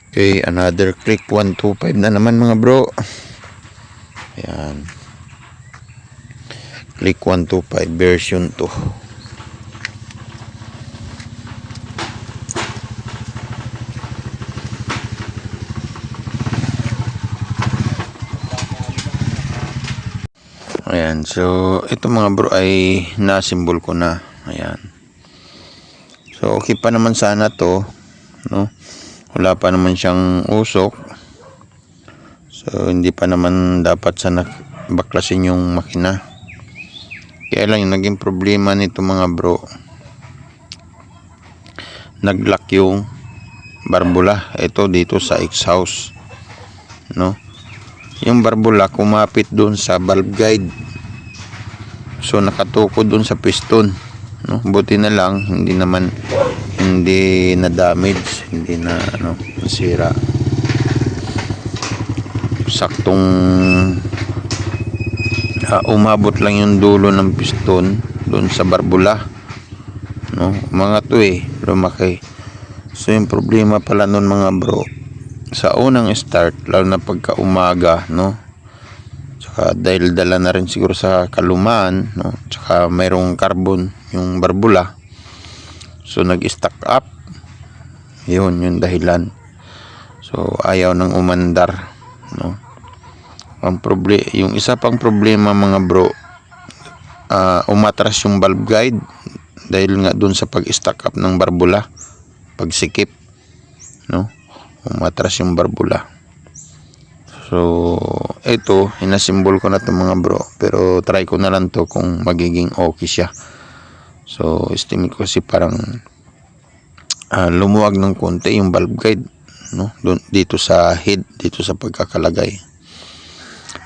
Okay, another click 125 na naman mga bro. Ayan. Click 125 version 2. Ayan, so ito mga bro ay nasimbol ko na. Ayan. So okay pa naman sana to, no? Wala pa naman siyang usok. So hindi pa naman dapat sana baklasin yung makina. Kaya lang yung naging problema nito mga bro, nag-lock yung barbula. Ito dito sa exhaust, no? Yung barbula kumapit doon sa valve guide. So nakatukod doon sa piston, no? Buti na lang hindi na damage, hindi na nasira. Saktong umabot lang yung dulo ng piston doon sa barbula, no? Mga to lumaki. So yung problema pala nun mga bro, sa unang start, lalo na pagka umaga, no? Tsaka dahil dala na rin siguro sa kalumaan, no? Tsaka mayroong carbon yung barbula, so nag-stack up. Yun yung dahilan. So ayaw nang umandar, no? Yung isa pang problema mga bro, umatras yung valve guide dahil nga dun sa pag-stack up ng barbula, pagsikip, no? Umatras yung barbula. So ito, inasimbol ko na ito mga bro, pero try ko na lang to kung magiging okay siya. So estimate ko kasi parang lumuwag ng konti yung valve guide, no? Dito sa head, dito sa pagkakalagay.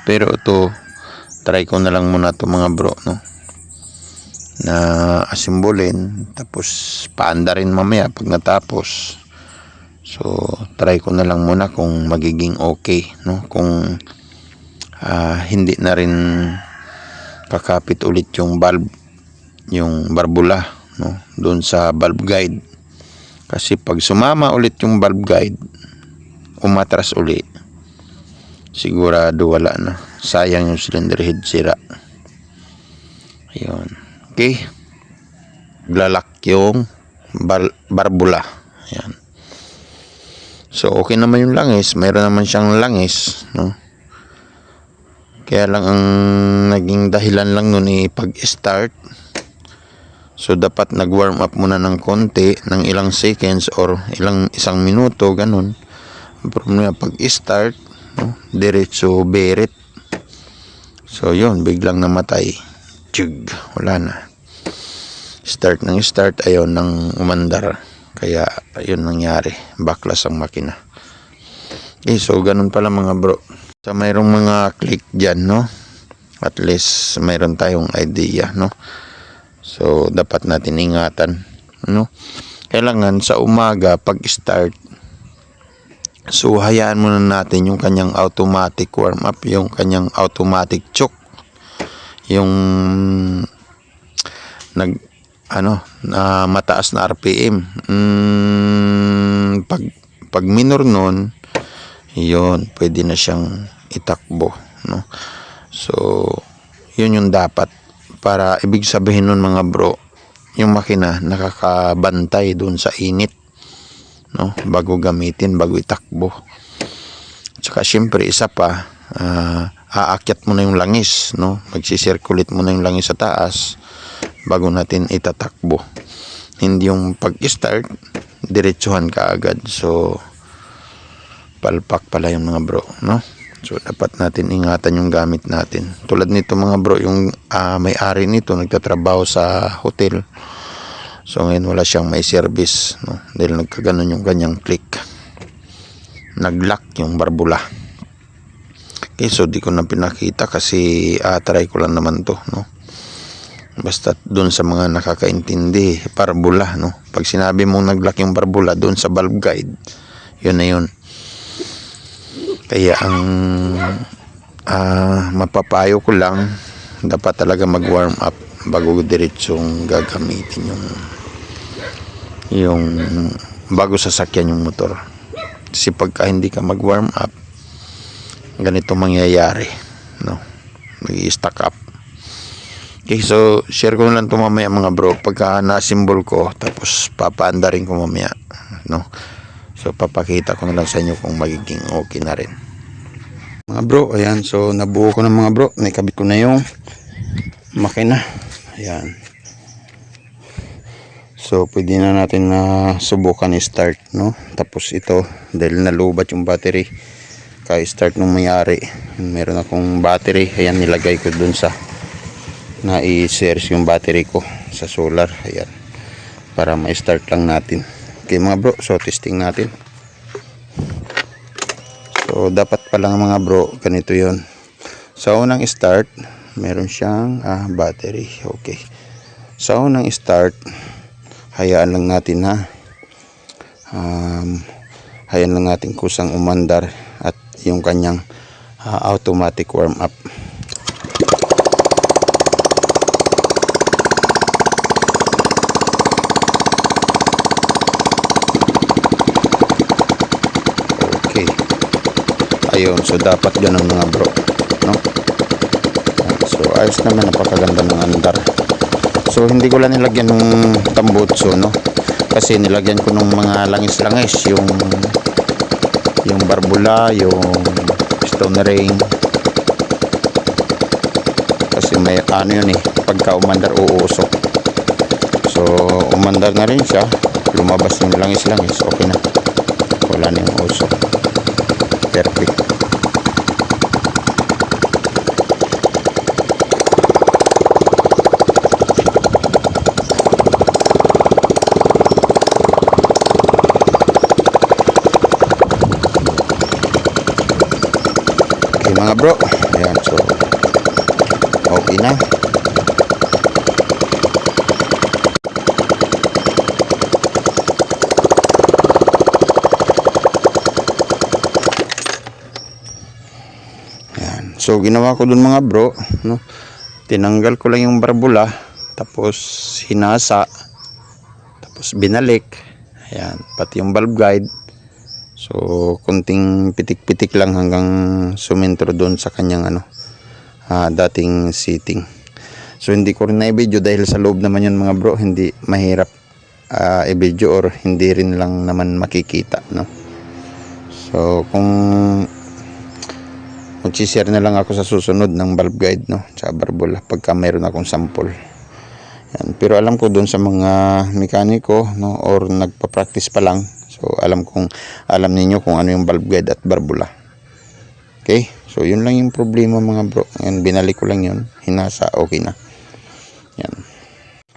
Pero ito, try ko na lang muna ito mga bro, no? Na asimbolin, tapos paanda rin mamaya pag natapos. So try ko na lang muna kung magiging okay, no? Kung hindi na rin kakapit ulit yung valve, yung barbula, no? Doon sa valve guide. Kasi pag sumama ulit yung valve guide, umatras ulit, sigurado wala na. Sayang yung cylinder head, sira. Ayun. Okay. Lalak yung barbula. Ayan. So okay naman yung langis, mayroon naman siyang langis, no? Kaya lang ang naging dahilan lang nun pag-start. So dapat nag-warm up muna ng konti, ng ilang seconds or isang minuto, ganun. Ang problema pag-start, no? Diretso beret. So yun, biglang namatay. Tiyug, wala na. Start, ayaw nang umandar. Kaya ayun nangyari, baklas ang makina. Okay, so ganun pala mga bro. So mayroong mga click dyan, no? At least mayroon tayong idea, no? So dapat natin ingatan, no? Kailangan sa umaga pag start, so hayaan muna natin yung kanyang automatic warm up, yung kanyang automatic choke, yung mataas na RPM. Pag minor nun, yun, pwede na siyang itakbo, no? So yun yung dapat, para ibig sabihin nun mga bro, yung makina nakakabantay dun sa init, no? Bago gamitin, bago itakbo. Tsaka syempre isa pa, aakyat mo na yung langis, no? Magsisirculate mo na yung langis sa taas bago natin itatakbo. Hindi yung pag-start diretsuhan ka agad. So palpak pala yung mga bro, no? So dapat natin ingatan yung gamit natin. Tulad nito mga bro, yung may-ari nito nagtatrabaho sa hotel. So ngayon wala siyang may service, no? Dahil nagkaganon yung kanyang click, nag-lock yung barbula. Okay, so di ko na pinakita kasi try ko lang naman to, no? Basta dun sa mga nakakaintindi, barbula, no? Pag sinabi mong nag-lock yung barbula dun sa valve guide, yun na yun. Kaya ang mapapayo ko lang, dapat talaga mag-warm up bago diretsong gagamitin yung bago sasakyan yung motor. Kasi pagka hindi ka mag-warm up, ganito mangyayari, no? Nag-i-stack up. Okay, so share ko lang ito mamaya mga bro. Pagka na-symbol ko, tapos papaandarin ko mamaya, no? So papakita ko na lang sa inyo kung magiging okay na rin. Mga bro, ayan. So nabuo ko na mga bro. Naikabit ko na yung makina. Ayan. So pwede na natin na subukan i-start, no? Tapos ito, dahil nalubat yung battery, kaya start nung mayari. Meron akong battery. Ayan, nilagay ko dun sa na i-series yung battery ko sa solar. Ayan, para ma-start lang natin. Okay mga bro, so testing natin. So dapat pa lang mga bro, ganito yon. Sa unang start, meron siyang battery. Okay, sa unang start, hayaan lang natin na hayaan lang natin kusang umandar at yung kanyang automatic warm up. Okay. Ayun, so dapat ganun mga bro, no? So ayos naman, napakaganda ng andar. So hindi ko lang nilagyan ng tambutso, no? Kasi nilagyan ko ng mga langis-langis, yung barbula, yung stone ring. Kasi may ano yun pagka umandar uusok. So umandar na rin siya, lumabas yung langis-langis, okay na. Wala na yung usok. Perfect. Okay mga bro, ayan, so okay na. So ginawa ko dun mga bro, no? Tinanggal ko lang yung barbula, tapos hinasa, tapos binalik. Ayan, pati yung valve guide. So kunting pitik-pitik lang hanggang sumintro doon sa kanyang dating seating. So hindi ko rin na-video dahil sa loob naman yun mga bro, hindi mahirap i-video or hindi rin lang naman makikita, no? So kung mag-share na lang ako sa susunod ng valve guide, no, sa barbula pagka mayroon akong sample. Yan. Pero alam ko doon sa mga mekaniko, no, or nagpa-practice pa lang, so alam ninyo kung ano yung valve guide at barbula. Okay, so yun lang yung problema mga bro. Yan, binalik ko lang yun, hinasa, okay na. Yan.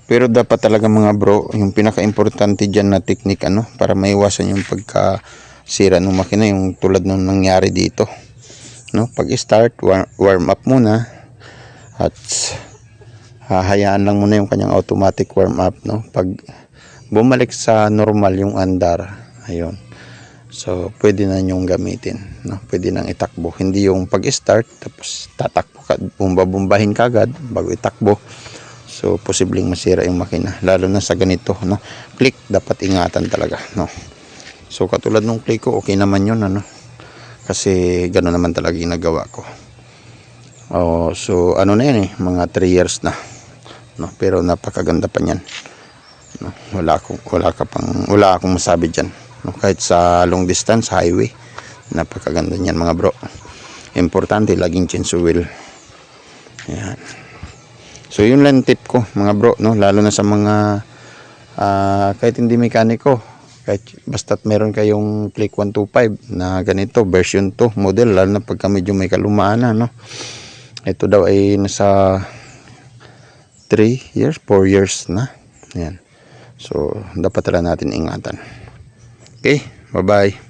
Pero dapat talaga mga bro, yung pinaka-importante dyan na technique, para maiwasan yung pagkasira ng makina, yung tulad ng nangyari dito. No, pag start, warm up muna at hahayaan lang muna yung kanyang automatic warm up, no? Pag bumalik sa normal yung andar, ayun, so pwede na nyong gamitin, no? Pwede nang itakbo, hindi yung pag start tapos tatakbo ka, bumbahin ka agad bago itakbo. So posibleng masira yung makina, lalo na sa ganito, no? Click, dapat ingatan talaga, no? So katulad nung click ko, okay naman yun, kasi gano'n naman talaga ginagawa ko. So ano na yan mga 3 years na, no? Pero napakaganda pa niyan, no? Wala akong masabi diyan, no? Kahit sa long distance highway, napakaganda niyan mga bro. Importante laging change oil. Ayan. So yun lang tip ko mga bro, no? Lalo na sa mga kahit hindi mekaniko, kahit basta't meron kayong Click 125 na ganito version 2 model, lalo na pagka medyo may kalumaan na, no? Ito daw ay nasa 3 years 4 years na. Ayan. So dapat talaga natin ingatan. Okay, bye bye.